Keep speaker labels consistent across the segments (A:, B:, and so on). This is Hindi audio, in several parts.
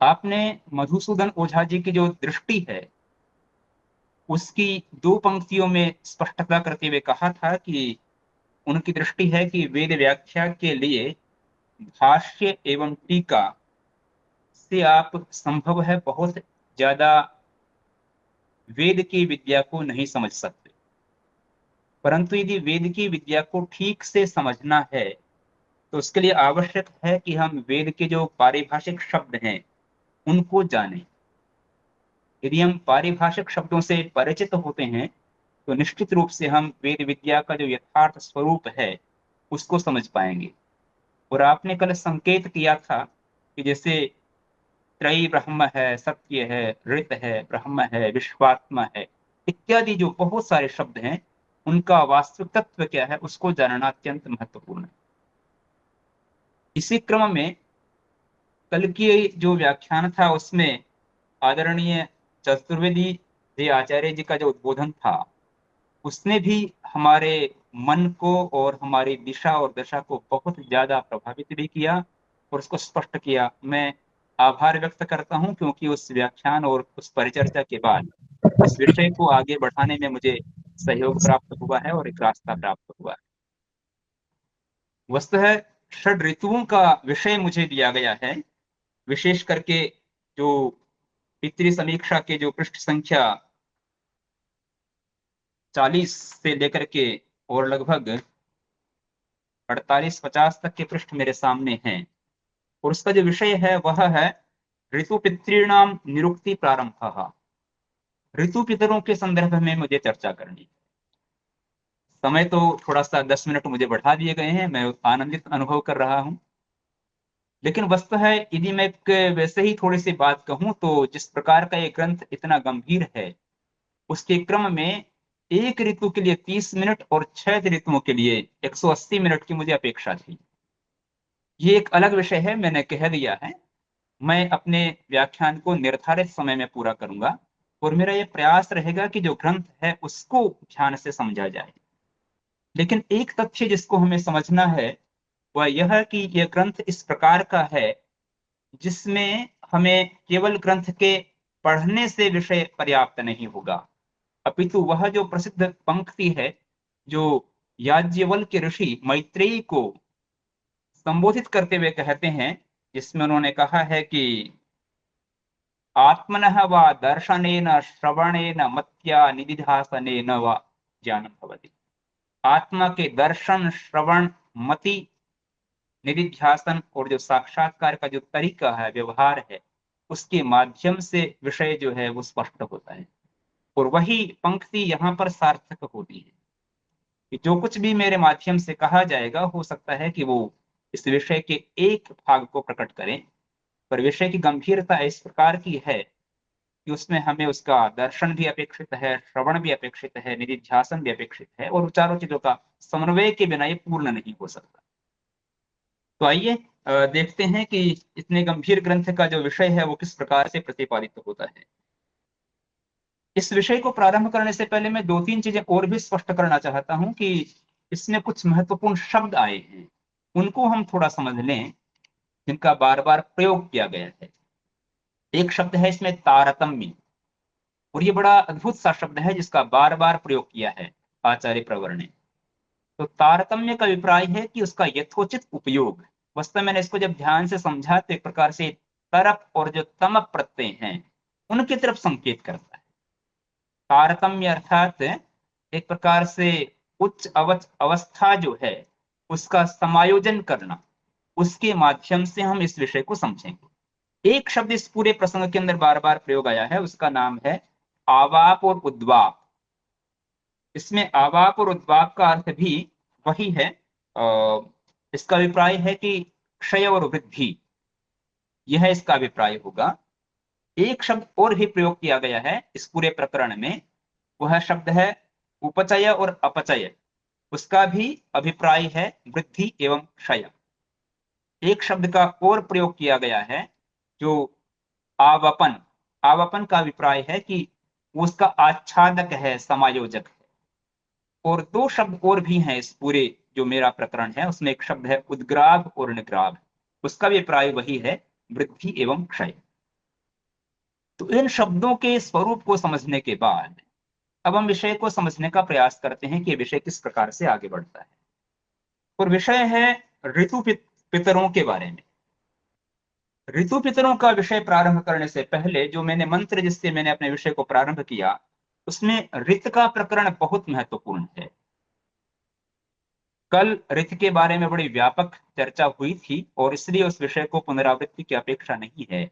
A: आपने मधुसूदन ओझा जी की जो दृष्टि है उसकी दो पंक्तियों में स्पष्टता करते हुए कहा था कि उनकी दृष्टि है कि वेद व्याख्या के लिए भाष्य एवं टीका से आप संभव है बहुत ज्यादा वेद की विद्या को नहीं समझ सकते। परंतु यदि वेद की विद्या को ठीक से समझना है तो उसके लिए आवश्यक है कि हम वेद के जो पारिभाषिक शब्द हैं उनको जानें। यदि हम पारिभाषिक शब्दों से परिचित होते हैं तो निश्चित रूप से हम वेद विद्या का जो यथार्थ स्वरूप है उसको समझ पाएंगे। और आपने कल संकेत किया था कि जैसे त्रयी ब्रह्म है, सत्य है, ऋत है, ब्रह्म है, विश्वात्मा है, इत्यादि जो बहुत सारे शब्द हैं उनका वास्तविक तत्व क्या है उसको जानना अत्यंत महत्वपूर्ण है। इसी क्रम में कल की जो व्याख्यान था उसमें आदरणीय चतुर्वेदी जी आचार्य जी का जो उद्बोधन था उसने भी हमारे मन को और हमारी दिशा और दशा को बहुत ज्यादा प्रभावित भी किया और उसको स्पष्ट किया। मैं आभार व्यक्त करता हूं क्योंकि उस व्याख्यान और उस परिचर्चा के बाद इस विषय को आगे बढ़ाने में मुझे सहयोग प्राप्त हुआ है और एक रास्ता प्राप्त हुआ है। वस्तुतः षड ऋतुओं का विषय मुझे दिया गया है। विशेष करके जो पितृ समीक्षा के जो पृष्ठ संख्या 40 से लेकर के और लगभग 48-50 तक के पृष्ठ मेरे सामने हैं। और उसका जो विषय है वह है ऋतु पितॄणाम निरुक्ति प्रारंभ। ऋतु पितरों के संदर्भ में मुझे चर्चा करनी। समय तो थोड़ा सा 10 मिनट मुझे बढ़ा दिए गए हैं, मैं आनंदित अनुभव कर रहा हूं। लेकिन वस्तु है यदि मैं एक वैसे ही थोड़ी सी बात कहूं तो जिस प्रकार का ये ग्रंथ इतना गंभीर है उसके क्रम में एक ऋतु के लिए 30 मिनट और 6 ऋतुओं के लिए 180 मिनट की मुझे अपेक्षा थी। ये एक अलग विषय है, मैंने कह दिया है। मैं अपने व्याख्यान को निर्धारित समय में पूरा करूंगा और मेरा यह प्रयास रहेगा कि जो ग्रंथ है उसको ध्यान से समझा जाए। लेकिन एक तथ्य जिसको हमें समझना है वह यह है कि यह ग्रंथ इस प्रकार का है जिसमें हमें केवल ग्रंथ के पढ़ने से विषय पर्याप्त नहीं होगा, अपितु वह जो प्रसिद्ध पंक्ति है जो याज्ञवल्क्य ऋषि मैत्रेयी को संबोधित करते हुए कहते हैं, जिसमें उन्होंने कहा है कि आत्मनः वा दर्शनेन श्रवणेन मत्या निदिध्यासनेन वा ज्ञानम भवति। आत्मा के दर्शन, श्रवण, मति, निदिध्यासन और जो साक्षात्कार का जो तरीका है, व्यवहार है, उसके माध्यम से विषय जो है वो स्पष्ट होता है। और वही पंक्ति यहाँ पर सार्थक होती है कि जो कुछ भी मेरे माध्यम से कहा जाएगा हो सकता है कि वो इस विषय के एक भाग को प्रकट करें, पर विषय की गंभीरता इस प्रकार की है कि उसमें हमें उसका दर्शन भी अपेक्षित है, श्रवण भी अपेक्षित है, निधिध्यासन भी अपेक्षित है और चारों चीजों का समन्वय के बिना ये पूर्ण नहीं हो सकता। तो आइए देखते हैं कि इतने गंभीर ग्रंथ का जो विषय है वो किस प्रकार से प्रतिपादित होता है। इस विषय को प्रारंभ करने से पहले मैं दो तीन चीजें और भी स्पष्ट करना चाहता हूं कि इसमें कुछ महत्वपूर्ण शब्द आए हैं, उनको हम थोड़ा समझ लें जिनका बार बार प्रयोग किया गया है। एक शब्द है इसमें तारतम्य, और ये बड़ा अद्भुत सा शब्द है जिसका बार बार प्रयोग किया है आचार्य प्रवर ने। तो तारतम्य का अभिप्राय है कि उसका यथोचित उपयोग। वास्तव में मैंने इसको जब ध्यान से समझा तो एक प्रकार से तरप और जो तमप प्रत्यय हैं उनकी तरफ संकेत करता है। तारतम्य अर्थात एक प्रकार से उच्च अवच अवस्था जो है उसका समायोजन करना, उसके माध्यम से हम इस विषय को समझेंगे। एक शब्द इस पूरे प्रसंग के अंदर बार बार प्रयोग आया है, उसका नाम है आवाप और उद्वाप। इसमें आवाप और उद्वाप का अर्थ भी वही है। इसका अभिप्राय है कि क्षय और वृद्धि, यह इसका अभिप्राय होगा। एक शब्द और भी प्रयोग किया गया है इस पूरे प्रकरण में, वह शब्द है उपचय और अपचय। उसका भी अभिप्राय है वृद्धि एवं क्षय। एक शब्द का और प्रयोग किया गया है जो आवपन। आवपन का अभिप्राय है कि उसका आच्छादक है, समायोजक है। और दो शब्द और भी हैं इस पूरे जो मेरा प्रकरण है उसमें, एक शब्द है उद्ग्राभ और निग्राभ। उसका भी अभिप्राय वही है, वृद्धि एवं क्षय। तो इन शब्दों के स्वरूप को समझने के बाद अब हम विषय को समझने का प्रयास करते हैं कि ये विषय किस प्रकार से आगे बढ़ता है। और विषय है ऋतु पितरों के बारे में। ऋतु पितरों का विषय प्रारंभ करने से पहले जो मैंने मंत्र जिससे मैंने अपने विषय को प्रारंभ किया, उसमें ऋत का प्रकरण बहुत महत्वपूर्ण है। कल ऋत के बारे में बड़ी व्यापक चर्चा हुई थी और इसलिए उस विषय को पुनरावृत्ति की अपेक्षा नहीं है।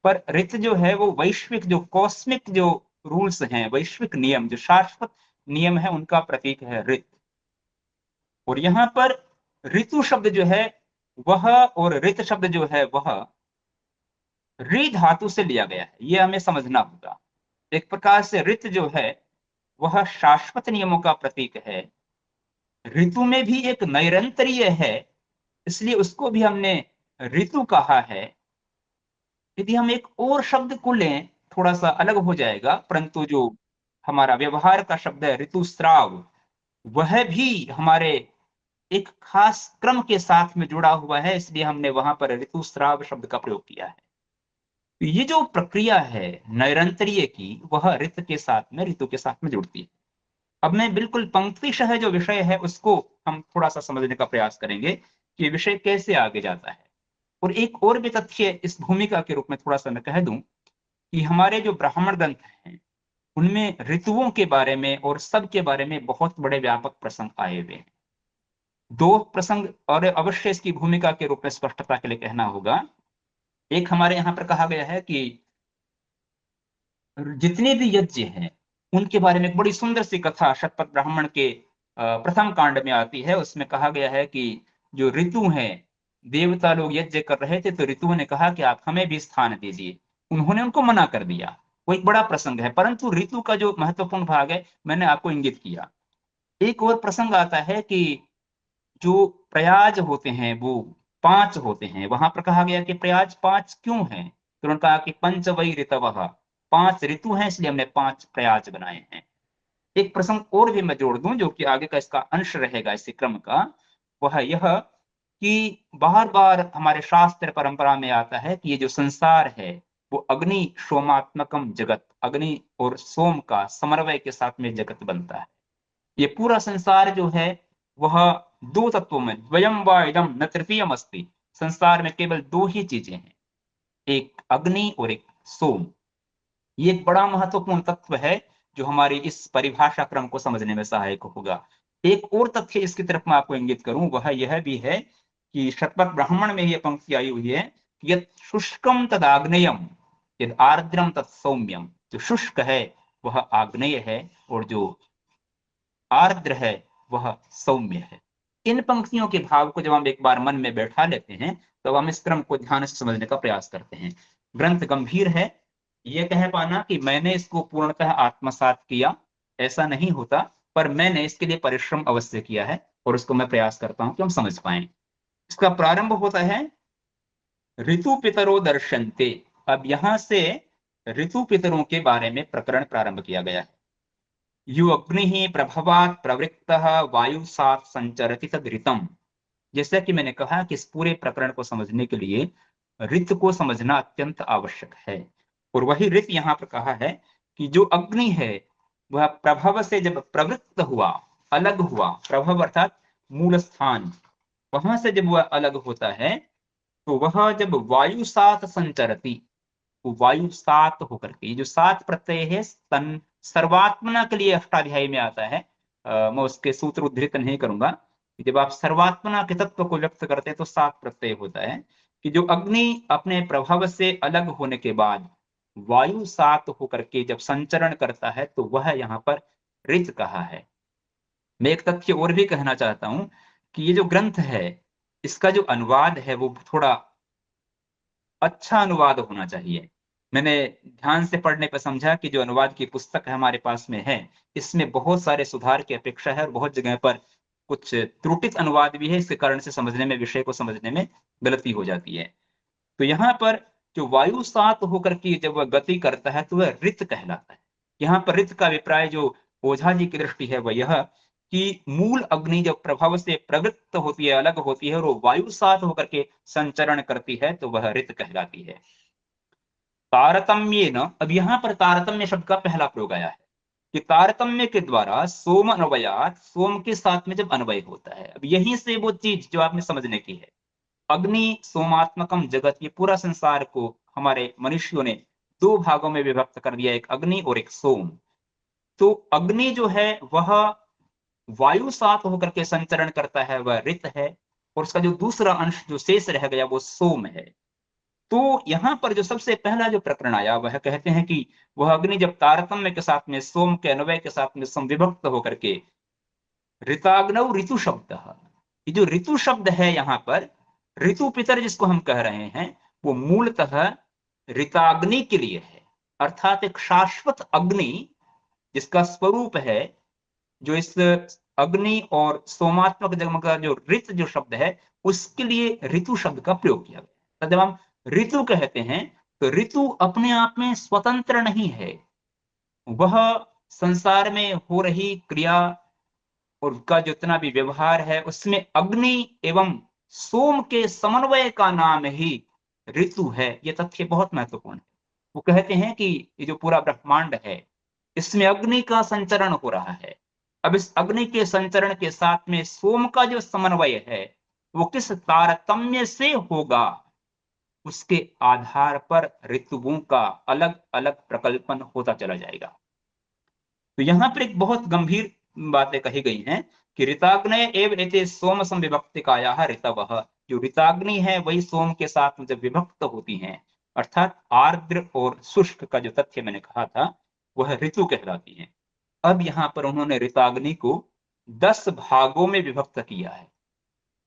A: पर ऋत जो है वो वैश्विक, जो कॉस्मिक जो रूल्स हैं, वैश्विक नियम, जो शाश्वत नियम है, उनका प्रतीक है ऋत। और यहाँ पर ऋतु शब्द जो है वह और ऋत शब्द जो है वह ऋ धातु से लिया गया है, यह हमें समझना होगा। एक प्रकार से ऋत जो है वह शाश्वत नियमों का प्रतीक है। ऋतु में भी एक नैरंतर्य है, इसलिए उसको भी हमने ऋतु कहा है। यदि हम एक और शब्द को लें, थोड़ा सा अलग हो जाएगा, परंतु जो हमारा व्यवहार का शब्द है ऋतुस्राव, वह भी हमारे एक खास क्रम के साथ में जुड़ा हुआ है, इसलिए हमने वहां पर ऋतुस्राव शब्द का प्रयोग किया है। तो ये जो प्रक्रिया है नैरंतर्य की, वह ऋत के साथ में, ऋतु के साथ में जुड़ती है। अब मैं बिल्कुल पंक्तिशः जो विषय है उसको हम थोड़ा सा समझने का प्रयास करेंगे कि विषय कैसे आगे जाता है। और एक और भी तथ्य इस भूमिका के रूप में थोड़ा सा मैं कह दूं कि हमारे जो ब्राह्मण ग्रंथ हैं उनमें ऋतुओं के बारे में और सब के बारे में बहुत बड़े व्यापक प्रसंग आए हुए हैं। दो प्रसंग और अवश्य इसकी भूमिका के रूप में स्पष्टता के लिए कहना होगा। एक हमारे यहाँ पर कहा गया है कि जितने भी यज्ञ हैं उनके बारे में एक बड़ी सुंदर सी कथा शतपथ ब्राह्मण के प्रथम कांड में आती है। उसमें कहा गया है कि जो ऋतु हैं, देवता लोग यज्ञ कर रहे थे तो ऋतुओं ने कहा कि आप हमें भी स्थान दीजिए, उन्होंने उनको मना कर दिया। वो एक बड़ा प्रसंग है, परंतु ऋतु का जो महत्वपूर्ण भाग है मैंने आपको इंगित किया। एक और प्रसंग आता है कि जो प्रयाज होते हैं वो 5 होते हैं। वहां पर कहा गया कि प्रयाज 5 क्यों हैं, तो उन्होंने कहा कि पंच वै ऋतवः, 5 ऋतु हैं इसलिए हमने 5 प्रयाज बनाए हैं। एक प्रसंग और भी मैं जोड़ दूं जो कि आगे का इसका अंश रहेगा इसी क्रम का, वह यह कि बार बार हमारे शास्त्र परंपरा में आता है कि ये जो संसार है वो अग्नि सोमात्मकम जगत, अग्नि और सोम का समन्वय के साथ में जगत बनता है। ये पूरा संसार जो है वह दो तत्वों में, द्वयम व इदम न तृतीयम अस्ति, संसार में केवल दो ही चीजें हैं, एक अग्नि और एक सोम। ये एक बड़ा महत्वपूर्ण तत्व है जो हमारी इस परिभाषा क्रम को समझने में सहायक होगा। एक और तथ्य जिसकी तरफ मैं आपको इंगित करूं वह यह भी है कि शतपथ ब्राह्मण में यह पंक्ति आई हुई है कि यत् शुष्कम तद आग्नेयम यद आर्द्रम तत् सौम्यम। जो शुष्क है वह आग्नेय है और जो आर्द्र है वह सौम्य है। इन पंक्तियों के भाव को जब हम एक बार मन में बैठा लेते हैं तो हम इस क्रम को ध्यान से समझने का प्रयास करते हैं। ग्रंथ गंभीर है, यह कह पाना कि मैंने इसको पूर्णतः आत्मसात किया ऐसा नहीं होता, पर मैंने इसके लिए परिश्रम अवश्य किया है और उसको मैं प्रयास करता हूं कि हम समझ पाए। इसका प्रारंभ होता है ऋतु पितरो दर्शनते। अब यहां से ऋतु पितरों के बारे में प्रकरण प्रारंभ किया गया है। यु अग्नि प्रभवात प्रवृत्त वायु सात संचरति तद ऋतम। जैसा कि मैंने कहा कि इस पूरे प्रकरण को समझने के लिए ऋत को समझना अत्यंत आवश्यक है। और वही ऋत यहाँ पर कहा है कि जो अग्नि है वह प्रभव से जब प्रवृत्त हुआ, अलग हुआ, प्रभव अर्थात मूल स्थान, वहां से जब वह अलग होता है तो वह जब वायु सात संचरती, वो वायु सात होकर के, ये जो सात प्रत्यय है सन सर्वात्मना के लिए अष्टाध्यायी में आता है। मैं उसके सूत्र उद्धृत नहीं करूंगा कि जब आप सर्वात्मना के तत्व को व्यक्त करते हैं तो सात प्रत्यय होता है कि जो अग्नि अपने प्रभाव से अलग होने के बाद वायु सात होकर के जब संचरण करता है तो वह यहाँ पर ऋत कहा है। मैं एक तथ्य और भी कहना चाहता हूं कि ये जो ग्रंथ है इसका जो अनुवाद है वो थोड़ा अच्छा अनुवाद होना चाहिए। मैंने ध्यान से पढ़ने पर समझा कि जो अनुवाद की पुस्तक है हमारे पास में है, इसमें बहुत सारे सुधार की अपेक्षा है और बहुत जगह पर कुछ त्रुटित अनुवाद भी है। इसके कारण से समझने में, विषय को समझने में गलती हो जाती है। तो यहाँ पर जो वायु सात होकर के जब वह गति करता है तो वह ऋत कहलाता है। यहाँ पर ऋत का अभिप्राय जो ओझा जी की दृष्टि है वह यह कि मूल अग्नि जब प्रभाव से प्रवृत्त होती है, अलग होती है और वो वायु सात होकर के संचरण करती है तो वह ऋत कहलाती है। तारतम्येन, अब यहाँ पर तारतम्य शब्द का पहला प्रयोग आया है कि तारतम्य के द्वारा सोम अन्वयात, सोम के साथ में जब अन्वय होता है। अब यहीं से वो चीज जो आपने समझने की है, अग्नि सोमात्मकम जगत, ये पूरा संसार को हमारे मनुष्यों ने दो भागों में विभक्त कर दिया, एक अग्नि और एक सोम। तो अग्नि जो है वह वायु साथ होकर के संचरण करता है, वह ऋत है, और उसका जो दूसरा अंश जो शेष रह गया वो सोम है। तो यहां पर जो सबसे पहला जो प्रकरण आया वह कहते हैं कि वह अग्नि जब तारतम्य के साथ में सोम के अन्वय के साथ में संविभक्त होकर के ऋताग्नौ ऋतु शब्द, ये जो ऋतु शब्द है यहाँ पर, ऋतु पितर जिसको हम कह रहे हैं, वो मूलतः ऋताग्नि के लिए है, अर्थात एक शाश्वत अग्नि जिसका स्वरूप है, जो इस अग्नि और सोमात्मक जगम का जो ऋत जो शब्द है उसके लिए ऋतु शब्द का प्रयोग किया गया। जब हम ऋतु कहते हैं तो ऋतु अपने आप में स्वतंत्र नहीं है, वह संसार में हो रही क्रिया और उसका जितना भी व्यवहार है उसमें अग्नि एवं सोम के समन्वय का नाम ही ऋतु है। यह तथ्य बहुत महत्वपूर्ण है। वो कहते हैं कि ये जो पूरा ब्रह्मांड है इसमें अग्नि का संचरण हो रहा है। अब इस अग्नि के संचरण के साथ में सोम का जो समन्वय है वो किस तारतम्य से होगा, उसके आधार पर ऋतुओं का अलग अलग प्रकल्पन होता चला जाएगा। तो यहां पर एक बहुत गंभीर बातें कही गई हैं कि ऋताग्नय एव एते सोम संविभक्तिकायाः ऋतवः, जो ऋताग्नि है वही सोम के साथ में जब विभक्त होती हैं, अर्थात आर्द्र और शुष्क का जो तथ्य मैंने कहा था वह ऋतु कहलाती है। अब यहाँ पर उन्होंने ऋताग्नि को 10 भागों में विभक्त किया है,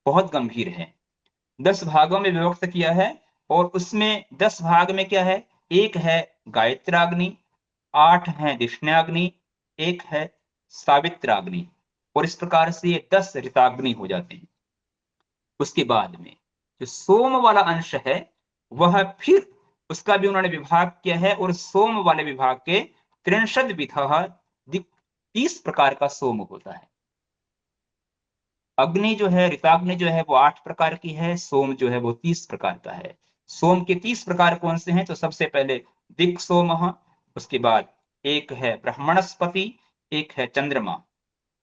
A: बहुत गंभीर है। 10 भागों में विभक्त किया है, और उसमें 10 भाग में क्या है, एक है गायत्राग्नि, 8 है धिष्ण्याग्नि, एक है सावित्राग्नि, और इस प्रकार से ये 10 ऋताग्नि हो जाते हैं। उसके बाद में जो सोम वाला अंश है वह फिर उसका भी उन्होंने विभाग किया है, और सोम वाले विभाग के 63 विधः, 30 प्रकार का सोम होता है। अग्नि जो है, ऋताग्नि जो है वो 8 प्रकार की है, सोम जो है वो 30 प्रकार का है। सोम के 30 प्रकार कौन से हैं, तो सबसे पहले दिक् सोम, उसके बाद एक है ब्रह्मणस्पति, एक है चंद्रमा।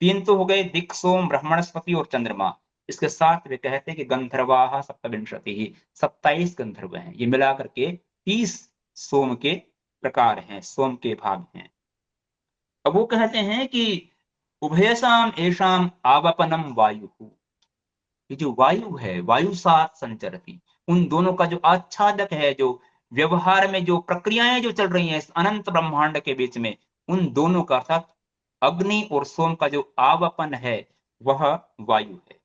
A: 3 तो हो गए, दिक् सोम ब्रह्मणस्पति और चंद्रमा। इसके साथ वे कहते हैं कि गंधर्वाः सप्तविंशतिः, 27 गंधर्व हैं। ये मिलाकर के 30 सोम के प्रकार हैं, सोम के भाग हैं। अब वो कहते हैं कि उभयसाम एषाम आवपनम वायु, ये जो वायु है, वायु साथ संचरती, उन दोनों का जो आच्छादक है, जो व्यवहार में जो प्रक्रियाएं जो चल रही हैं इस अनंत ब्रह्मांड के बीच में, उन दोनों का अर्थात अग्नि और सोम का जो आवपन है वह वायु है।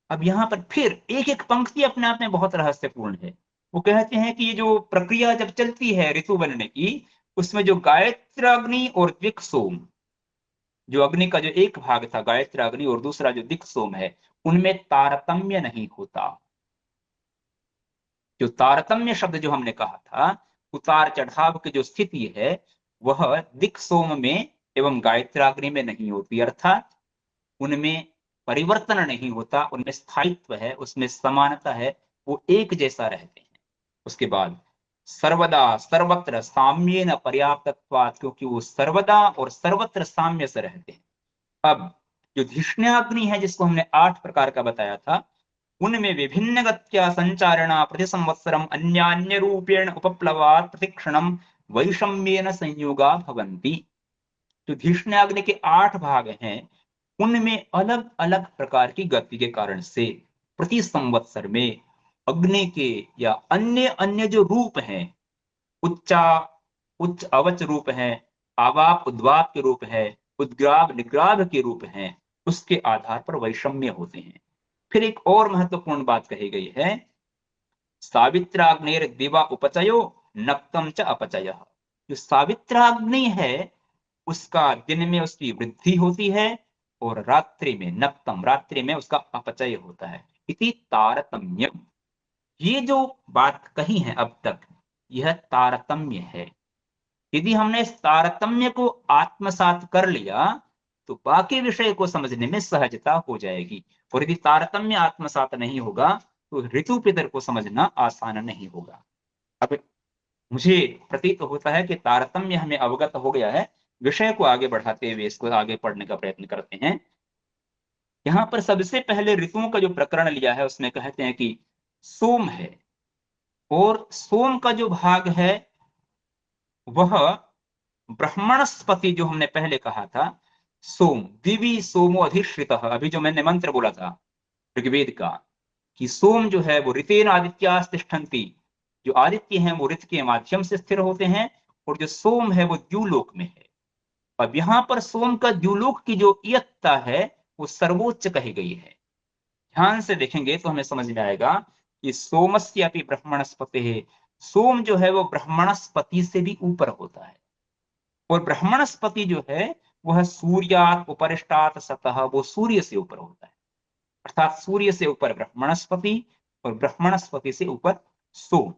A: अब यहाँ पर फिर एक एक पंक्ति अपने आप में बहुत रहस्यपूर्ण है। वो कहते हैं कि ये जो प्रक्रिया जब चलती है ऋतु बनने की, उसमें जो गायत्र अग्नि और दिक् सोम, जो अग्नि का जो एक भाग था गायत्र अग्नि और दूसरा जो दिक् सोम है, उनमें तारतम्य नहीं होता। जो तारतम्य शब्द जो हमने कहा था, उतार चढ़ाव की जो स्थिति है वह दिक् सोम में एवं गायत्राग्नि में नहीं होती, अर्थात उनमें परिवर्तन नहीं होता, उनमें स्थायित्व है, उसमें समानता है, वो एक जैसा रहते हैं। उसके बाद सर्वदा सर्वत्र साम्येन पर्याप्तत्वात्, क्योंकि वो सर्वदा और सर्वत्र साम्य से रहते हैं। अब जो धिष्ण्याग्नि है जिसको हमने 8 प्रकार का बताया था, उनमें विभिन्न गत्या संचारणा प्रति संवत्सरम अन्यान्य रूपेण उपप्लवात् प्रतिक्षणम वैषम्येन संयोगा भवन्ति। जो धिष्ण्याग्नि के 8 भाग हैं उनमें अलग अलग प्रकार की गति के कारण से प्रति संवत्सर में अग्नि के या अन्य अन्य जो रूप हैं, उच्चा उच्च अवच रूप है, आवाप उद्वाप के रूप है, उद्ग्राव निग्राव के रूप हैं, उसके आधार पर वैषम्य होते हैं। फिर एक और महत्वपूर्ण बात कही गई है, सावित्राग्नेर दिवा उपचयो नक्तम च अपचयः। जो सावित्राग्नि है उसका दिन में उसकी वृद्धि होती है, और रात्रि में नक्तम, रात्रि में उसका अपचय होता है। इति तारतम्य, ये जो बात कही है अब तक, यह तारतम्य है। यदि हमने इस तारतम्य को आत्मसात कर लिया तो बाकी विषय को समझने में सहजता हो जाएगी, और यदि तारतम्य आत्मसात नहीं होगा तो ऋतु पितर को समझना आसान नहीं होगा। अब मुझे प्रतीत होता है कि तारतम्य हमें अवगत हो गया है। विषय को आगे बढ़ाते हुए इसको आगे पढ़ने का प्रयत्न करते हैं। यहाँ पर सबसे पहले ऋतुओं का जो प्रकरण लिया है उसमें कहते हैं कि सोम है, और सोम का जो भाग है वह ब्रह्मणस्पति, जो हमने पहले कहा था, सोम दिवि सोमो अधिश्रितः, अभी जो मैंने मंत्र बोला था ऋग्वेद का, कि सोम जो है वो ऋतेन आदित्यास तिष्ठन्ति, जो आदित्य हैं वो ऋत के माध्यम से स्थिर होते हैं, और जो सोम है वो द्युलोक में है। अब यहाँ पर सोम का द्युलोक की जो इयत्ता है वो सर्वोच्च कही गई है। ध्यान से देखेंगे तो हमें समझ में आएगा कि सोमस्य अपि ब्रह्मणस्पति है, सोम जो है वो ब्रह्मणस्पति से भी ऊपर होता है, और ब्रह्मणस्पति जो है वह सूर्यात उपरिष्टात सतह, वो सूर्य से ऊपर होता है। अर्थात सूर्य से ऊपर ब्रह्मणस्पति और ब्रह्मणस्पति से ऊपर सोम।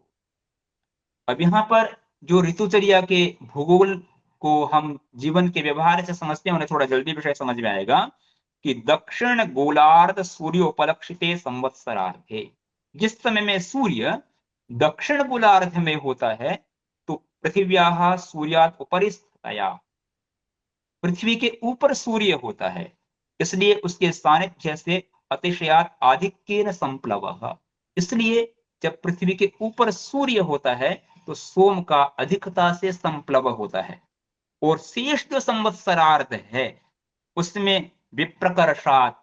A: अब यहाँ पर जो ऋतुचर्या के भूगोल को हम जीवन के व्यवहार से समझते हैं, उन्हें थोड़ा जल्दी विषय समझ में आएगा कि दक्षिण गोलार्ध सूर्योपलक्षिते संवत्सरार्धे, जिस समय में सूर्य दक्षिण गोलार्ध में होता है तो पृथिव्याः सूर्यात् उपरिस्थया, पृथ्वी के ऊपर सूर्य होता है, इसलिए उसके सानिध्य से अतिशयात आधिक्येन संप्लवः, इसलिए जब पृथ्वी के ऊपर सूर्य होता है तो सोम का अधिकता से संप्लव होता है। और शेष जो संवत्सरार्ध है उसमें विप्रकर्षात,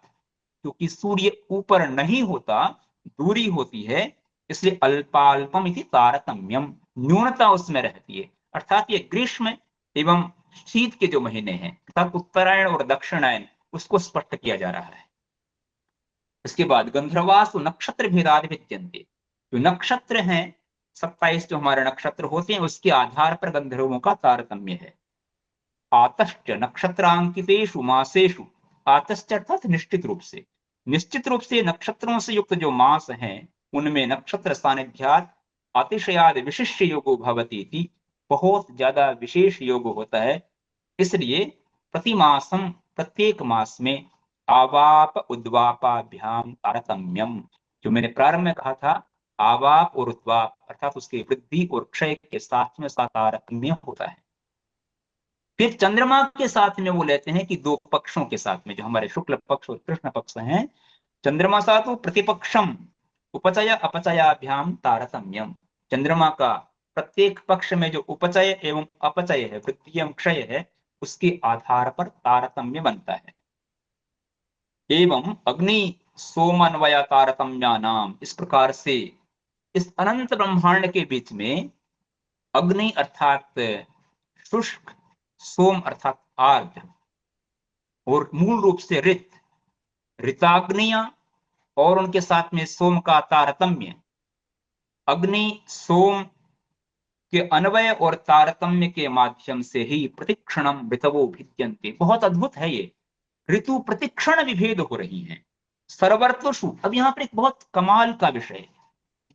A: क्योंकि सूर्य ऊपर नहीं होता, दूरी होती है, इसलिए अल्पाल्पम इति तारतम्यम, न्यूनता उसमें रहती है। अर्थात ये ग्रीष्म एवं शीत के जो महीने हैं, अर्थात उत्तरायण और दक्षिणायन, उसको स्पष्ट किया जा रहा है। इसके बाद गंधर्वासु नक्षत्र भेदादि विद्यन्ते, जो नक्षत्र हैं 27 जो हमारे नक्षत्र होते हैं उसके आधार पर गंधर्वों का तारतम्य है। आतश्च नक्षत्रांकितेषु मासेषु, आतश्च अर्थात निश्चित रूप से नक्षत्रों से युक्त जो मास हैं उनमें नक्षत्र सानिध्यात अतिशयाद विशिष्ट योगो भवति इति, बहुत ज्यादा विशेष योग होता है, इसलिए प्रतिमासम, प्रत्येक मास में आवाप उद्वापाभ्याम तारतम्यम, जो मैंने प्रारंभ में कहा था, आवाप और उद्वाप अर्थात उसके वृद्धि और क्षय के साथ में तारतम्य होता है। फिर चंद्रमा के साथ में वो लेते हैं कि दो पक्षों के साथ में, जो हमारे शुक्ल पक्ष और कृष्ण पक्ष हैं, चंद्रमा सा तो प्रतिपक्षम उपचय अपचयाभ्याम तारतम्यम, चंद्रमा का प्रत्येक पक्ष में जो उपचय एवं अपचय है, वृद्धि एवं क्षय है, उसके आधार पर तारतम्य बनता है। एवं अग्नि सोमन्वय तारतम्या नाम, इस प्रकार से इस अनंत ब्रह्मांड के बीच में अग्नि अर्थात शुष्क, सोम अर्थात आर्द्र, और मूल रूप से ऋताग्निया और उनके साथ में सोम का तारतम्य, अग्नि सोम के अन्वय और तारतम्य के माध्यम से ही प्रतिक्षणम ऋतवो भिद्यन्ते, बहुत अद्भुत है ये, ऋतु प्रतिक्षण विभेद हो रही हैं। सर्वर्तुषु, अब यहाँ पर एक बहुत कमाल का विषय,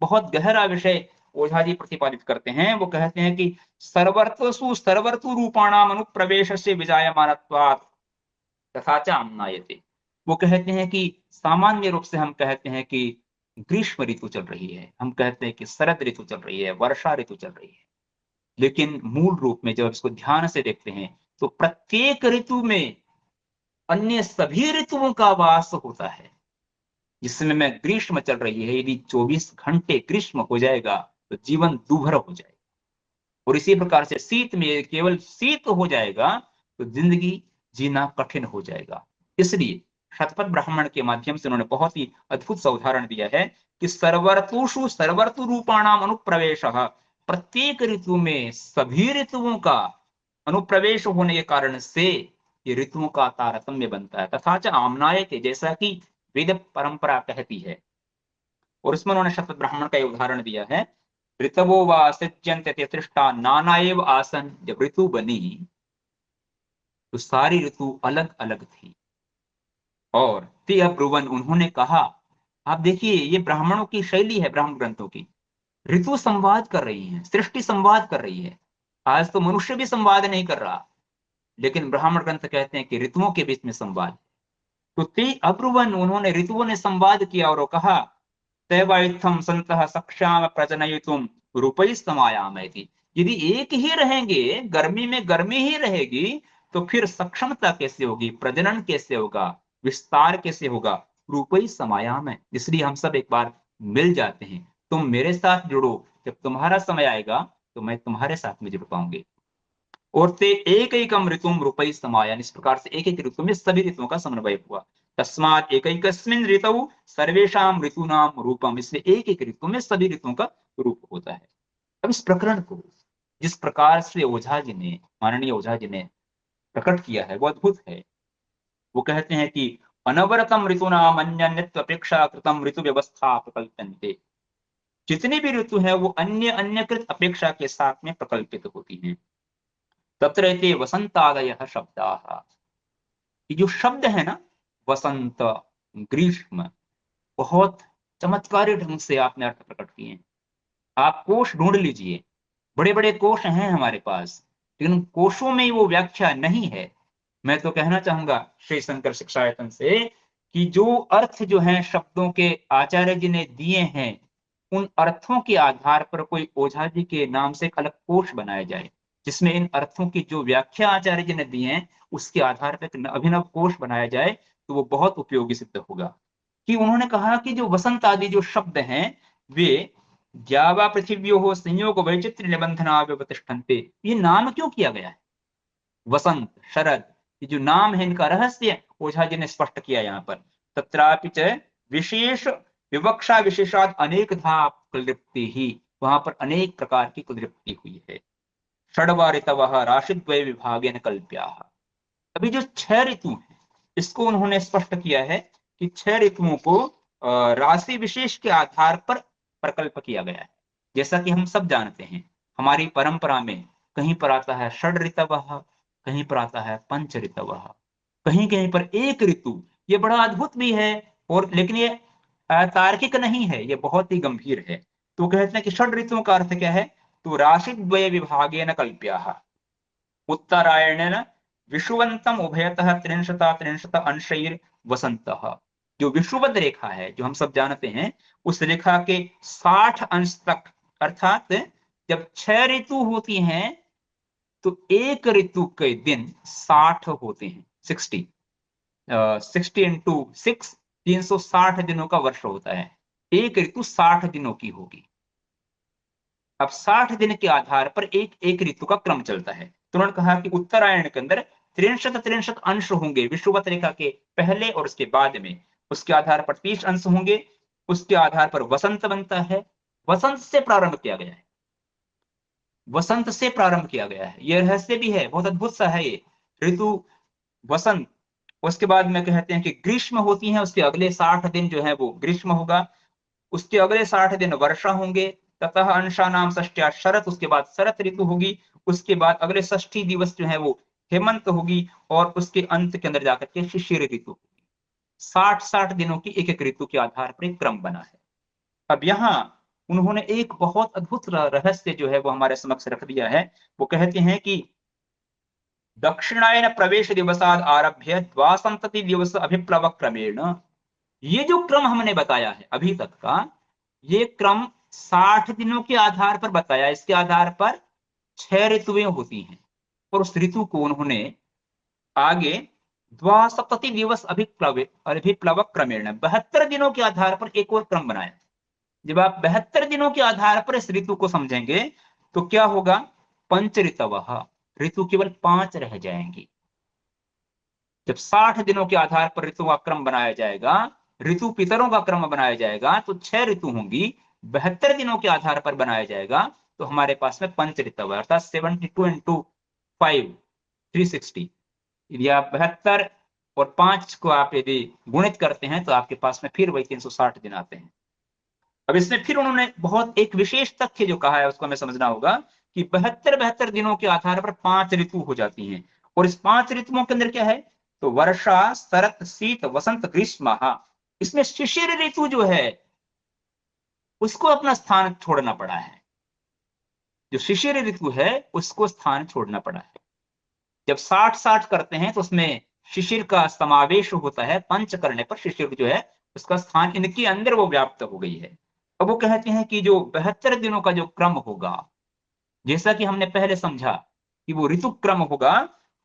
A: बहुत गहरा विषय ओझा जी प्रतिपादित करते हैं। वो कहते हैं कि सर्वर्तुषु सर्वर्तु रूपाणाम अनुप्रवेशस्य विजायमानत्वात् तथा च आम्नायते, वो कहते हैं कि सामान्य रूप से हम कहते हैं कि ग्रीष्म ऋतु चल रही है, हम कहते हैं कि शरद ऋतु चल रही है, वर्षा ऋतु चल रही है, लेकिन मूल रूप में जब इसको ध्यान से देखते हैं तो प्रत्येक ऋतु में अन्य सभी ऋतुओं का वास होता है। जिसमें में ग्रीष्म चल रही है, यदि 24 घंटे ग्रीष्म हो जाएगा तो जीवन दूभर हो जाएगा, और इसी प्रकार से शीत में केवल शीत हो जाएगा तो जिंदगी जीना कठिन हो जाएगा। इसलिए शतपथ ब्राह्मण के माध्यम से उन्होंने बहुत ही अद्भुत सा उदाहरण दिया है कि सर्वर्तुषु सर्वर्तु रूपाणाम अनुप्रवेश, प्रत्येक ऋतु में सभी ऋतुओं का अनुप्रवेश होने के कारण से ये ऋतुओं का तारतम्य बनता है। तथा च आम्नायते, जैसा कि वेद परंपरा कहती है, और इसमें उन्होंने शतपथ ब्राह्मण का उदाहरण दिया है, ऋतवो वा सृज्यन्ते तृष्टा नाना एव आसन, जब ऋतु बनी तो सारी ऋतु अलग अलग थी, और ते अब्रुवन, उन्होंने कहा, आप देखिए ये ब्राह्मणों की शैली है, ब्राह्मण ग्रंथों की, ऋतु संवाद कर रही है, सृष्टि संवाद कर रही है। आज तो मनुष्य भी संवाद नहीं कर रहा, लेकिन ब्राह्मण ग्रंथ कहते हैं कि ऋतुओं के बीच में संवाद। तो ते अब्रुवन, उन्होंने ऋतुओं ने संवाद किया और कहा, तैवाइत्थम संतः सक्षाम प्रजनयितुम रूपैः समायामयति, यदि एक ही रहेंगे, गर्मी में गर्मी ही रहेगी, तो फिर सक्षमता कैसे होगी, प्रजनन कैसे होगा, विस्तार कैसे होगा? रूपई समायाम है, इसलिए हम सब एक बार मिल जाते हैं। तुम मेरे साथ जुड़ो, जब तुम्हारा समय आएगा तो मैं तुम्हारे साथ में जुड़ पाऊंगी। और ते एक एकम ऋतुम रूपई समायान, इस प्रकार से एक एक ऋतु में सभी ऋतुओं का समन्वय हुआ। तस्मात एकैकस्मिन् ऋतौ सर्वेषां ऋतूनाम रूपम, इसलिए एक एक ऋतु में सभी ऋतुओं का रूप होता है। अब इस प्रकरण को जिस प्रकार से ओझा जी ने, माननीय ओझा जी ने प्रकट किया है वो अद्भुत है। वो कहते हैं कि अनवरतम ऋतूनाम अन्यन्यत्व अपेक्षा कृतम ऋतु व्यवस्था प्रकल्पन्ते, जितनी भी ऋतु है वो अन्य अन्यकृत अपेक्षा के साथ में प्रकल्पित होती हैं। तत्र एते वसंतादयः शब्दाः, ये जो शब्द है ना, वसंत, ग्रीष्म, बहुत चमत्कारी ढंग से आपने अर्थ प्रकट किए हैं। आप कोश ढूंढ लीजिए, बड़े बड़े कोश हैं हमारे पास, लेकिन कोशों में वो व्याख्या नहीं है। मैं तो कहना चाहूंगा श्री शंकर शिक्षायतन से कि जो अर्थ जो है शब्दों के आचार्य जी ने दिए हैं, उन अर्थों के आधार पर कोई ओझा जी के नाम से एक अलग कोश बनाया जाए, जिसमें इन अर्थों की जो व्याख्या आचार्य जी ने दी है उसके आधार पर एक अभिनव कोश बनाया जाए, तो वो बहुत उपयोगी सिद्ध होगा। कि उन्होंने कहा कि जो वसंत आदि जो शब्द हैं वे ज्यावा पृथिव्यो संयोग वैचित्र निबंधना व्यवतिष्ठन्ते, ये नाम क्यों किया गया है? वसंत, शरद, ये जो नाम है इनका रहस्य ओझा जी ने स्पष्ट किया यहाँ पर। तत्रापि च विशेष विवक्षा विशेषात अनेकधा कुलृप्ति ही, वहां पर अनेक प्रकार की कुलृप्ति हुई है। षड्वा ऋतवः राशिद्वय विभागेन कल्प्याः, अभी जो 6 ऋतु है इसको उन्होंने स्पष्ट किया है कि 6 ऋतुओं को राशि विशेष के आधार पर प्रकल्प किया गया है। जैसा कि हम सब जानते हैं, हमारी परंपरा में कहीं पर आता है षड ऋतवः, कहीं पर आता है पंच ऋतवः, कहीं कहीं पर एक ऋतु। ये बड़ा अद्भुत भी है, और लेकिन ये तार्किक नहीं है, ये बहुत ही गंभीर है। तो कहते हैं कि षड ऋतुओं का अर्थ क्या है? तो राशि द्वय विभागेन कल्प्याः, उत्तरायणेन विषुवंतम उभयतः त्रिंशता त्रिंशत अंशैर वसंतः, जो विषुवत रेखा है जो हम सब जानते हैं, उस रेखा के 60 अंश तक, अर्थात जब 6 ऋतु होती हैं तो एक ऋतु के दिन 60 होते हैं, 60, 60 इंटू 6, 360 दिनों का वर्ष होता है। एक ऋतु 60 दिनों की होगी। अब 60 दिन के आधार पर एक एक ऋतु का क्रम चलता है। तो उन्होंने कहा कि उत्तरायण के अंदर 63 अंश होंगे विषुवत रेखा के पहले और उसके बाद में, उसके आधार पर 30 अंश होंगे, उसके आधार पर वसंत बनता है। वसंत से प्रारंभ किया गया है, वसंत से प्रारंभ किया गया है, यह रहस्य भी है, बहुत अद्भुत सा है ये ऋतु वसंत। उसके बाद में कहते हैं कि ग्रीष्म होती है, उसके अगले 60 दिन जो है वो ग्रीष्म होगा, उसके अगले 60 दिन वर्षा होंगे, ततः अंशा नाम षष्ट्या शरत, उसके बाद शरत ऋतु होगी, उसके बाद अगले 60 दिवस जो है वो हेमंत होगी, और उसके अंत के अंदर जाकर के शिशिर ऋतु होगी। 60-60 दिनों की एक एक ऋतु के आधार पर एक क्रम बना है। अब यहाँ उन्होंने एक बहुत अद्भुत रहस्य जो है वो हमारे समक्ष रख दिया है। वो कहते हैं कि दक्षिणायन प्रवेश दिवसाद आरभ्य द्वासंतति दिवस अभिप्लव क्रमेण, ये जो क्रम हमने बताया है अभी तक का, ये क्रम 60 दिनों के आधार पर बताया। इसके आधार पर 6 ऋतुएं होती हैं, और उस ऋतु को उन्होंने आगे द्वासप्तति दिवस अभिप्लव क्रमेण 72 दिनों के आधार पर एक और क्रम बनाया। जब आप 72 दिनों के आधार पर इस ऋतु को समझेंगे तो क्या होगा? पंच ऋतवः, ऋतु केवल 5 रह जाएंगी। जब 60 दिनों के आधार पर ऋतु का क्रम बनाया जाएगा, ऋतु पितरों का क्रम बनाया जाएगा, तो 6 ऋतु होंगी। 72 दिनों के आधार पर बनाया जाएगा तो हमारे पास में पंच ऋतु है, अर्थात 72 इंटू 5, 360। यदि आप 72 और 5 को आप यदि गुणित करते हैं तो आपके पास में फिर वही 360 दिन आते हैं। अब इसमें फिर उन्होंने बहुत एक विशेष तथ्य जो कहा है उसको हमें समझना होगा कि 72 दिनों के आधार पर 5 ऋतु हो जाती हैं। और इस 5 ऋतुओं के अंदर क्या है? तो वर्षा, शरत, शीत, वसंत, ग्रीष्म। इसमें शिशिर ऋतु जो है उसको अपना स्थान छोड़ना पड़ा है। जो शिशिर ऋतु है उसको स्थान छोड़ना पड़ा है। जब 60-60 करते हैं तो उसमें शिशिर का समावेश होता है, पंच करने पर शिशिर जो है उसका स्थान इनके अंदर वो व्याप्त हो गई है। अब वो कहते हैं कि जो 72 दिनों का जो क्रम होगा जैसा कि हमने पहले समझा कि वो ऋतु क्रम होगा,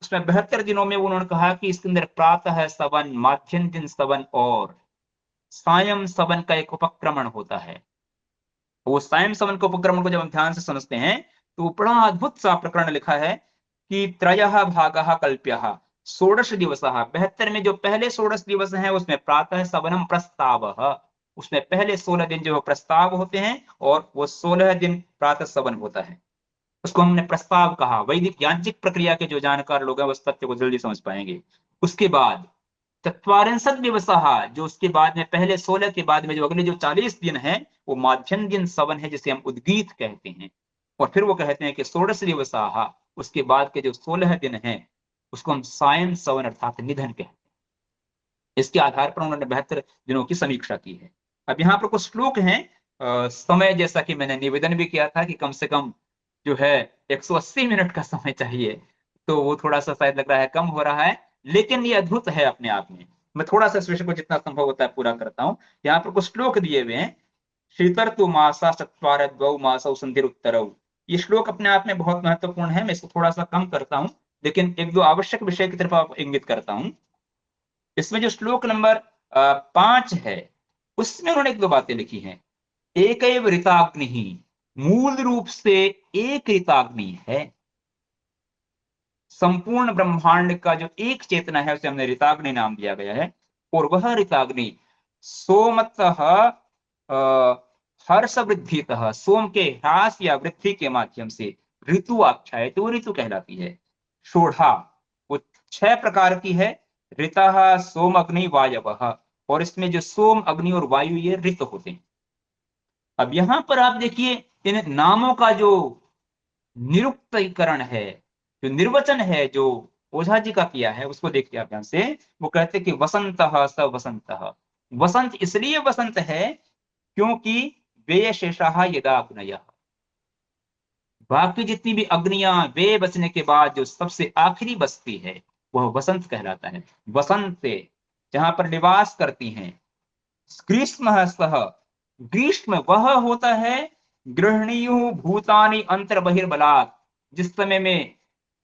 A: उसमें 72 दिनों में उन्होंने कहा कि इसके अंदर प्रातः सवन, माध्यान्ह दिन सवन और सायं सवन का एक उपक्रमण होता है। वो सायं सवन के उपक्रमण को जब हम ध्यान से समझते हैं तो बड़ा अद्भुत सा प्रकरण लिखा है कि त्रयः भागः कल्प्यः षोडश दिवसः। 72 में जो पहले षोडश दिवस हैं उसमें प्रातः सवनम प्रस्तावः, उसमें पहले 16 दिन जो प्रस्ताव होते हैं और वो 16 दिन प्रातः सवन होता है, उसको हमने प्रस्ताव कहा। वैदिक यांत्रिक प्रक्रिया के जो जानकार लोग हैं उस तथ्य को जल्दी समझ पाएंगे। उसके बाद चत्वारिंशत् दिवसः, जो उसके बाद में पहले 16 के बाद में जो अगले जो 40 दिन है वो माध्यान्ह दिन सवन है, जिसे हम उद्गीत कहते हैं। और फिर वो कहते हैं कि षोडश दिवसः, उसके बाद के जो 16 दिन हैं उसको हम सायं सवन अर्थात निधन कहते हैं। इसके आधार पर उन्होंने 72 दिनों की समीक्षा की है। अब यहाँ पर कुछ श्लोक हैं। समय जैसा कि मैंने निवेदन भी किया था कि कम से कम जो है 180 मिनट का समय चाहिए, तो वो थोड़ा सा शायद लग रहा है कम हो रहा है, लेकिन ये अद्भुत है अपने आप में। मैं थोड़ा सा इस विषय को जितना संभव होता है पूरा करता हूँ। यहाँ पर कुछ श्लोक दिए हुए हैं। शीतर्तु मासा चत्वार द्वौ मासौ संधिरुत्तरौ, ये श्लोक अपने आप में बहुत महत्वपूर्ण है। मैं इसको थोड़ा सा कम करता हूँ, लेकिन एक दो आवश्यक विषय की तरफ आप इंगित करता हूँ। इसमें जो श्लोक नंबर 5 है उसमें उन्होंने एक दो बातें लिखी हैं। एकैव ऋताग्नि, मूल रूप से एक ऋताग्नि है। संपूर्ण ब्रह्मांड का जो एक चेतना है उसे हमने ऋताग्नि नाम दिया गया है। और वह ऋताग्नि सोमतः हर्ष वृद्धितः, सोम के ह्रास या वृद्धि के माध्यम से ऋतु आख्याय, तो ऋतु कहलाती है। षोढ़ा, वो 6 प्रकार की है। ऋतः सोम अग्नि वायवः, और इसमें जो सोम अग्नि और वायु ये ऋतु होते हैं। अब यहां पर आप देखिए इन नामों का जो निरुक्तीकरण है, जो निर्वचन है जो ओझा जी का किया है, उसको देखिए आप ध्यान से। वो कहते कि वसंतः स वसंतः, वसंत इसलिए वसंत है क्योंकि वे शेषाः यदा अग्नयः, बाकी जितनी भी अग्नियां वे बचने के बाद जो सबसे आखिरी बचती है वह वसंत कहलाता है। वसंत जहां पर निवास करती हैं। ग्रीष्म सह, ग्रीष्म वह होता है गृहणीयु भूतानि अंतर बहिर्बलात्, जिस समय में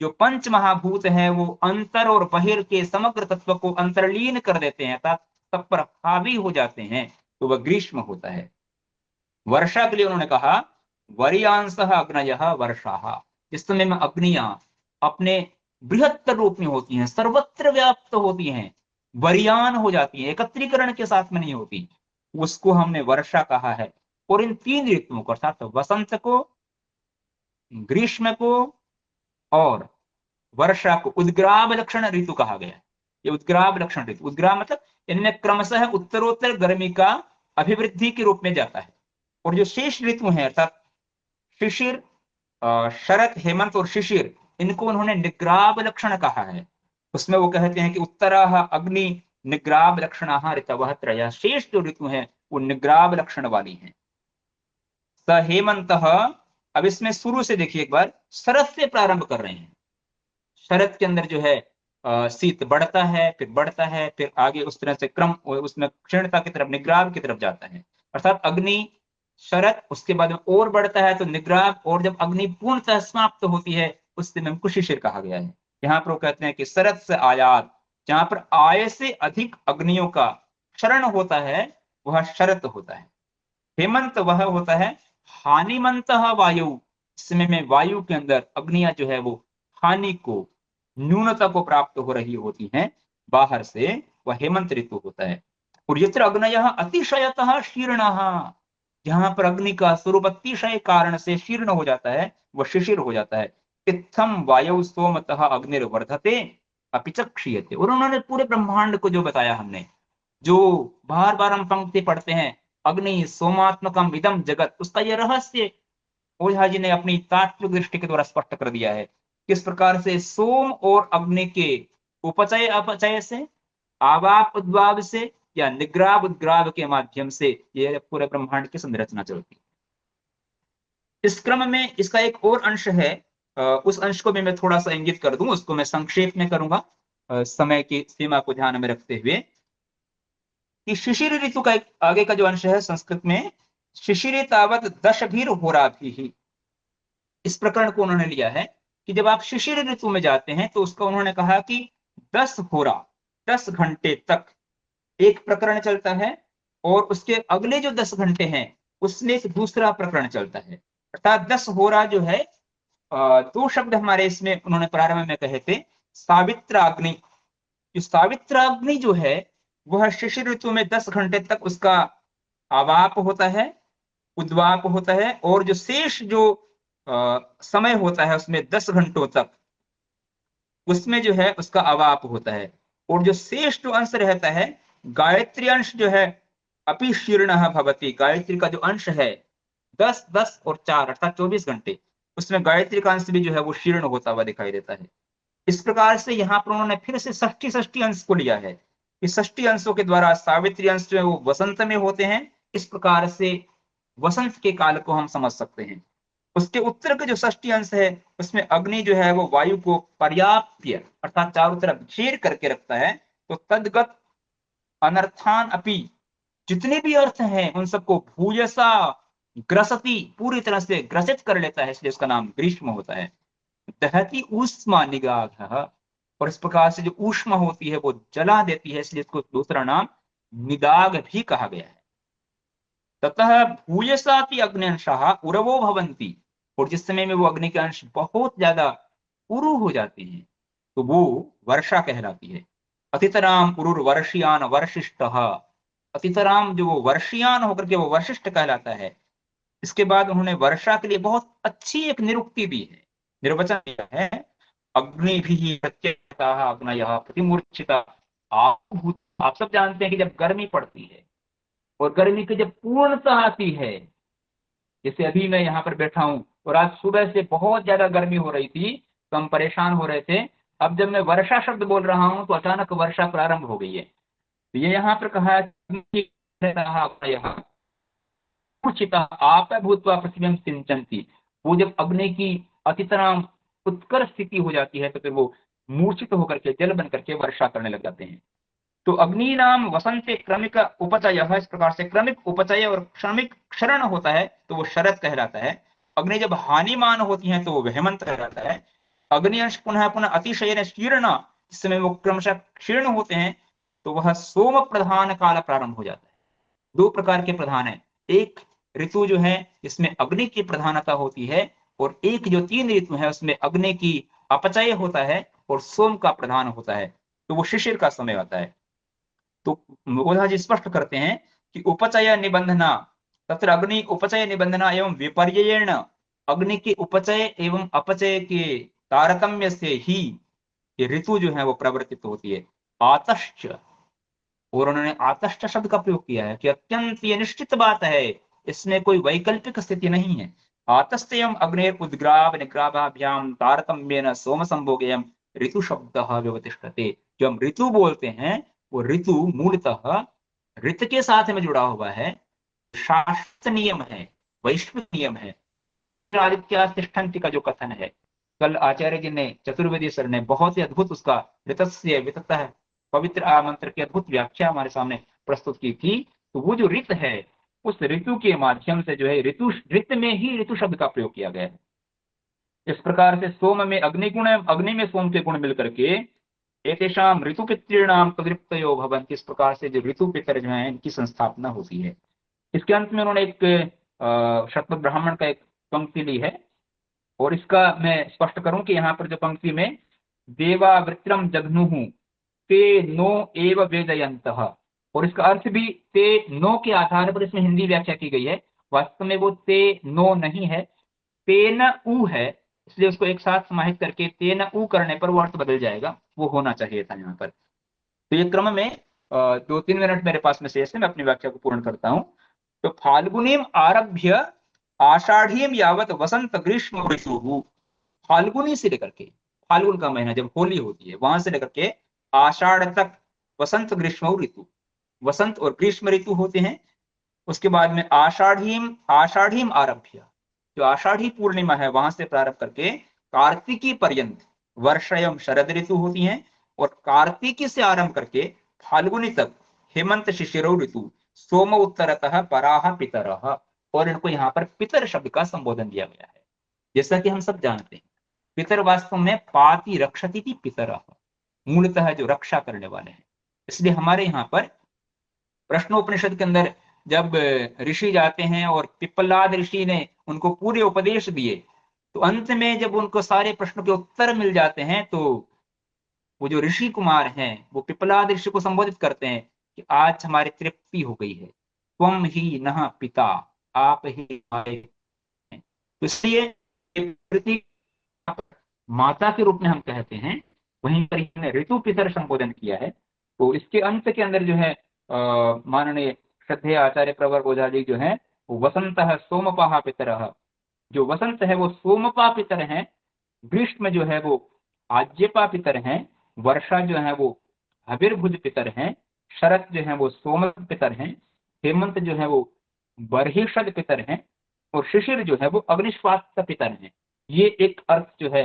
A: जो पंच महाभूत हैं वो अंतर और बहिर के समग्र तत्व को अंतर्लीन कर देते हैं, तब पर हावी हो जाते हैं, तो वह ग्रीष्म होता है। वर्षा के लिए उन्होंने कहा वरियांशः अग्नयः वर्षाः, इस समय में अग्नियां अपने बृहत्तर रूप में होती हैं, सर्वत्र व्याप्त होती हैं, वरियान हो जाती है, एकत्रीकरण के साथ में नहीं होती, उसको हमने वर्षा कहा है। और इन 3 ऋतुओं को अर्थात वसंत को, ग्रीष्म को और वर्षा को उद्ग्राव लक्षण ऋतु कहा गया है। ये उद्ग्राव लक्षण ऋतु, उद्ग्राव मतलब इनमें क्रमशः उत्तरोत्तर गर्मी का अभिवृद्धि के रूप में जाता है। और जो शेष ऋतु है अर्थात शिशिर, शरत, हेमंत और शिशिर, इनको उन्होंने निग्राव लक्षण कहा है। उसमें वो कहते हैं कि उत्तराः अग्नि निग्राव लक्षणाः ऋतवः त्रयः, शेष जो ऋतु हैं वो निग्राव लक्षण वाली हैं। स हेमंतः, अब इसमें शुरू से देखिए एक बार, शरत से प्रारंभ कर रहे हैं। शरत के अंदर जो है शीत बढ़ता है, फिर बढ़ता है, फिर आगे उस तरह से क्रम उसमें क्षीणता की तरफ, निग्राव की तरफ जाता है। अर्थात अग्नि शरत, उसके बाद में और बढ़ता है तो निग्राव, और जब अग्नि पूर्णतः समाप्त होती है उस समय को शिशिर कहा गया है। यहाँ पर वो कहते हैं कि शरत से आयात, जहां पर आय से अधिक अग्नियों का क्षरण होता है वह शरत होता है। हेमंत वह होता है हानिमंत वायु, समय में वायु के अंदर अग्नियां जो है वो हानि को, न्यूनता को प्राप्त हो रही होती हैं बाहर से, वह हेमंत ऋतु होता है। और यत्र अग्नयः अतिशयतः शीर्णः, जहां पर अग्नि का स्वरूप अतिशय कारण से शीर्ण हो जाता है वह शिशिर हो जाता है। इत्थम वायु सोमतः अग्निर्वर्धते अपि च क्षीयते। और उन्होंने पूरे ब्रह्मांड को जो बताया हमने, जो बार बार हम पंक्ति पढ़ते हैं, अग्नि सोमात्मकम इदम जगत, उसका यह रहस्य ओझा जी ने अपनी तात्विक दृष्टि के द्वारा स्पष्ट कर दिया है। किस प्रकार से सोम और अग्नि के उपचय अपचय से, आवाप उद्वाव से या निग्राव उद्ग्राव के माध्यम से यह पूरे ब्रह्मांड की संरचना चलती है। इस क्रम में इसका एक और अंश है, उस अंश को भी मैं थोड़ा सा इंगित कर दूं, उसको मैं संक्षेप में करूंगा समय की सीमा को ध्यान में रखते हुए, कि शिशिर ऋतु का एक आगे का जो अंश है संस्कृत में, शिशिरे तावत दशभिर होराभिः, इस प्रकरण को उन्होंने लिया है कि जब आप शिशिर ऋतु में जाते हैं तो उसका उन्होंने कहा कि 10 होरा 10 घंटे तक एक प्रकरण चलता है, और उसके अगले जो 10 घंटे हैं उसमें एक दूसरा प्रकरण चलता है। अर्थात 10 होरा जो है, दो शब्द हमारे इसमें उन्होंने प्रारंभ में कहे थे। सावित्राग्नि, जो सावित्राग्नि जो है वह शिशिर ऋतु में 10 घंटे तक उसका आवाप होता है, उद्वाप होता है, और जो शेष जो समय होता है उसमें 10 घंटों तक उसमें जो है उसका अवाप होता है। और जो शेष जो अंश रहता है, गायत्री अंश जो है अपि शीर्ण भवती, गायत्री का जो अंश है 10 10 और 4 अर्थात 24 घंटे, उसमें गायत्री का अंश भी जो है वो शीर्ण होता हुआ दिखाई देता है। इस प्रकार से यहाँ पर उन्होंने फिर से षष्ठी षष्ठी अंश को लिया है कि षष्ठी अंशों के द्वारा सावित्री अंश जो है वो वसंत में होते हैं। इस प्रकार से वसंत के काल को हम समझ सकते हैं। उसके उत्तर के जो षष्ठी अंश है उसमें अग्नि जो है वो वायु को पर्याप्य अर्थात चारों तरफ घेर करके रखता है। तो तदगत अनर्थान अपि, जितने भी अर्थ हैं उन सबको भूयसा ग्रसती, पूरी तरह से ग्रसित कर लेता है, इसलिए उसका नाम ग्रीष्म होता है। दहती ऊष्मा निगाघ, और इस प्रकार से जो ऊष्मा होती है वो जला देती है, इसलिए इसको दूसरा नाम निदाग भी कहा गया है। ततः भूयसाति अग्न्यंशाः उरवो भवन्ति, और जिस समय में वो अग्नि के अंश बहुत ज्यादा उरु हो जाते हैं तो वो वर्षा कहलाती है। अतितराम उरुर्वर्षियान वर्षिष्टः, अतितराम जो वो वर्षियान होकर के वो वर्षिष्ठ कहलाता है। इसके बाद उन्होंने वर्षा के लिए बहुत अच्छी एक निरुक्ति दी है, निर्वचन दिया है। अग्निभिः प्रत्यक्षतः अग्नयः प्रतिमूर्छिता। आप सब जानते हैं कि जब गर्मी पड़ती है और गर्मी की जब पूर्णता आती है, जैसे अभी मैं यहाँ पर बैठा हूँ और आज सुबह से बहुत ज्यादा गर्मी हो रही थी तो हम परेशान हो रहे थे। अब जब मैं वर्षा शब्द बोल रहा हूँ तो अचानक वर्षा प्रारंभ हो गई है। तो ये यहाँ पर कहा मूर्छिता आप भूतवा पृथ्वी सिंचंती, वो जब अग्नि की अति तरह उत्कर्ष स्थिति हो जाती है तो फिर वो मूर्छित होकर के जल बन करके वर्षा करने लग जाते हैं। तो अग्नि नाम वसंत क्रमिक उपचय है। इस प्रकार से क्रमिक उपचय और क्रमिक क्षरण होता है तो वो शरद कहलाता है। अग्नि जब हानिमान होती है तो वो हेमंत कहलाता है। अग्नि अंश पुनः पुनः अतिशयन शीर्ण, इस समय वो क्रमशः क्षीर्ण होते हैं तो वह सोम प्रधान काल प्रारंभ हो जाता है। दो प्रकार के प्रधान है, एक ऋतु जो है इसमें अग्नि की प्रधानता होती है, और एक जो 3 ऋतु है उसमें अग्नि की अपचय होता है और सोम का प्रधान होता है, तो वो शिशिर का समय आता है। तो ओझा जी स्पष्ट करते हैं कि उपचय निबंधना, तत्र अग्नि उपचय निबंधना एवं विपर्ययेण, अग्नि के उपचय एवं अपचय के तारतम्य से ही ये ऋतु जो है वो प्रवर्तित होती है। आतश्च, और उन्होंने आतश्च शब्द का प्रयोग किया है कि अत्यंत ये निश्चित बात है, इसमें कोई वैकल्पिक स्थिति नहीं है। आतस्तेयम अग्नेर उद्ग्राव निग्राभाभ्याम तारतम्येन सोम संभोगेयम ऋतु शब्दः व्यवतिष्ठते। जो हम ऋतु बोलते हैं वो ऋतु मूलतः ऋत के साथ में जुड़ा हुआ है, शास्त्र नियम है, वैश्विक नियम है। आदित्य तिष्ठन्ति का जो कथन है, कल आचार्य जी ने चतुर्वेदी सर ने बहुत ही अद्भुत उसका ऋतस्य विततः पवित्र मंत्र की अद्भुत व्याख्या हमारे सामने प्रस्तुत की थी। तो वो जो ऋत है उस ऋतु के माध्यम से जो है ऋत में ही ऋतु शब्द का प्रयोग किया गया है। इस प्रकार से सोम में अग्निगुण, अग्नि में सोम के गुण मिलकर के एतेषाम ऋतु पितॄणाम तदृप्तयो भवन्ति, इस प्रकार से जो ऋतु पितर जो है इनकी संस्थापना होती है। इसके अंत में उन्होंने एक शतपथ ब्राह्मण का एक पंक्ति ली है, और इसका मैं स्पष्ट करूं कि यहाँ पर जो पंक्ति में देवावृत्रम जघ्नुहु ते नो एव वेदयन्तः, और इसका अर्थ भी ते नो के आधार पर इसमें हिंदी व्याख्या की गई है। वास्तव में वो ते नो नहीं है, तेन उ है, इसलिए उसको एक साथ समाहित करके तेन उ करने पर वो अर्थ बदल जाएगा, वो होना चाहिए था यहाँ पर। तो ये क्रम में 2-3 मिनट मेरे पास में शेष है, मैं अपनी व्याख्या को पूर्ण करता हूँ। तो फाल्गुनीम आरभ्य आषाढ़ीम यावत वसंत ग्रीष्म ऋतु, फाल्गुनी से लेकर के, फाल्गुन का महीना जब होली होती है वहां से लेकर के आषाढ़ तक वसंत ग्रीष्म ऋतु, वसंत और ग्रीष्म ऋतु होते हैं। उसके बाद में आषाढ़ीम, आषाढ़ीम आरभ्य, जो आषाढ़ी पूर्णिमा है वहां से प्रारंभ करके कार्तिकी पर्यंत वर्षा एवं शरद ऋतु होती हैं, और कार्तिकी से आरंभ करके फाल्गुनी तक हेमंत शिशिरो ऋतु, सोम उत्तरतः पराह पितरः, और इनको यहाँ पर पितर शब्द का संबोधन दिया गया है। जैसा कि हम सब जानते हैं, पितर वास्तव में पाति रक्षति थी पितर, मूलतः जो रक्षा करने वाले हैं। इसलिए हमारे यहाँ पर प्रश्नोपनिषद के अंदर जब ऋषि जाते हैं और पिप्पलाद ऋषि ने उनको पूरे उपदेश दिए, तो अंत में जब उनको सारे प्रश्नों के उत्तर मिल जाते हैं, तो वो जो ऋषि कुमार हैं वो पिप्पलाद ऋषि को संबोधित करते हैं कि आज हमारी तृप्ति हो गई है, त्वम ही नः पिता, आप ही हमारे हैं। तो इसलिए प्रकृति माता के रूप में हम कहते हैं, वहीं पर हमने ऋतु पितर संबोधन किया है। तो इसके अंत के अंदर जो है माननीय श्रद्धेय आचार्य प्रवर ओझा जी जो है, वो वसंत सोमपाह पितर, जो वसंत है वो सोमपा पितर हैं, ग्रीष्म जो है वो आज्यपा पितर हैं, वर्षा जो है वो हविर्भुज पितर हैं, शरत जो है वो सोम पितर हैं, हेमंत जो है वो बर्हिषद पितर हैं, और शिशिर जो है वो अग्निश्वास पितर हैं। ये एक अर्थ जो है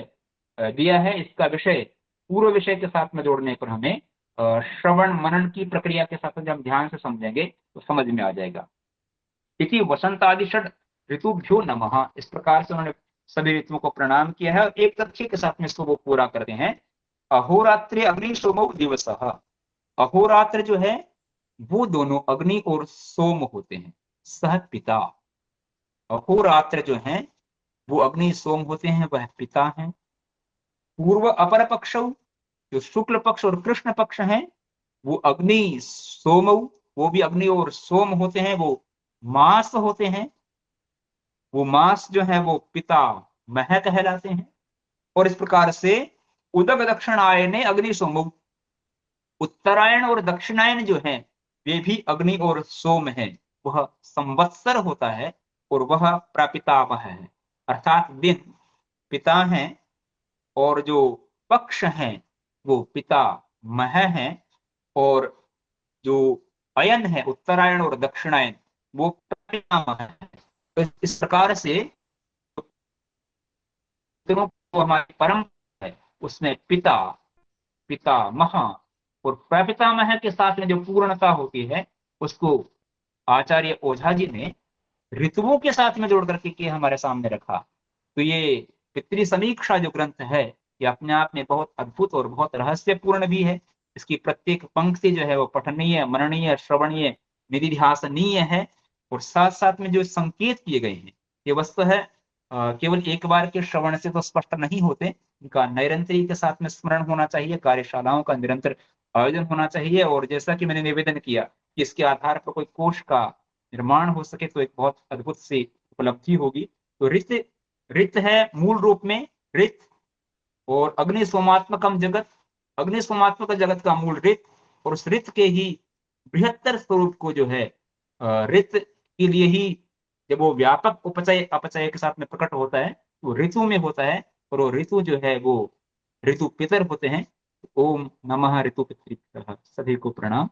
A: दिया है। इसका विषय पूर्व विषय के साथ में जोड़ने पर हमें श्रवण मनन की प्रक्रिया के साथ जब हम ध्यान से समझेंगे तो समझ में आ जाएगा। इति वसंतादिषड ऋतुभ्यो नमः, इस प्रकार से उन्होंने सभी ऋतुओं को प्रणाम किया है। और एक तथ्य के साथ में इसको वो पूरा करते हैं, अहोरात्रि अग्नि सोमो दिवस। अहोरात्र जो है वो दोनों अग्नि और सोम होते हैं, सह पिता। अहोरात्र जो है वो अग्नि सोम होते हैं, वह पिता हैं। पूर्व अपर पक्ष, जो शुक्ल पक्ष और कृष्ण पक्ष हैं, वो अग्नि सोम, वो भी अग्नि और सोम होते हैं, वो मास होते हैं। वो मास जो है वो पिता मह कहलाते हैं। और इस प्रकार से उदक दक्षिणायन अग्नि सोम, उत्तरायण और दक्षिणायन जो है वे भी अग्नि और सोम है। वह संवत्सर होता है और वह प्रपितामह है, अर्थात दिन पिता है, और जो पक्ष हैं वो पिता मह है, और जो अयन है उत्तरायण और दक्षिणायन वो प्रपितामह है। तो इस प्रकार से दोनों को हमारी परंपरा है, उसमें पिता पितामह और प्रपितामह के साथ में जो पूर्णता होती है उसको आचार्य ओझा जी ने ऋतुओं के साथ में जोड़ करके के हमारे सामने रखा। तो ये पितृ समीक्षा जो ग्रंथ है, ये अपने आप में बहुत अद्भुत और बहुत रहस्यपूर्ण भी है। इसकी प्रत्येक पंक्ति जो है वो पठनीय, मननीय, श्रवणीय, निधिध्यासनीय है। और साथ साथ में जो संकेत किए गए हैं ये वस्तु है केवल एक बार के श्रवण से तो स्पष्ट नहीं होते, इनका निरंतरी के साथ में स्मरण होना चाहिए, कार्यशालाओं का निरंतर आयोजन होना चाहिए। और जैसा कि मैंने निवेदन किया कि इसके आधार पर कोई कोश का निर्माण हो सके तो एक बहुत अद्भुत सी उपलब्धि होगी। तो रित, रित है मूल रूप में रित, और अग्नि सोमात्मकम जगत, अग्नि सोमात्मक जगत का मूल रित, और उस रित के ही बृहत्तर स्वरूप को जो है रित के लिए ही जब वो व्यापक उपचय अपचय के साथ में प्रकट होता है वो ऋतु में होता है। और वो ऋतु जो है वो ऋतु पितर होते हैं। ओम नमः ऋतु पितृभ्यः, सभी को प्रणाम।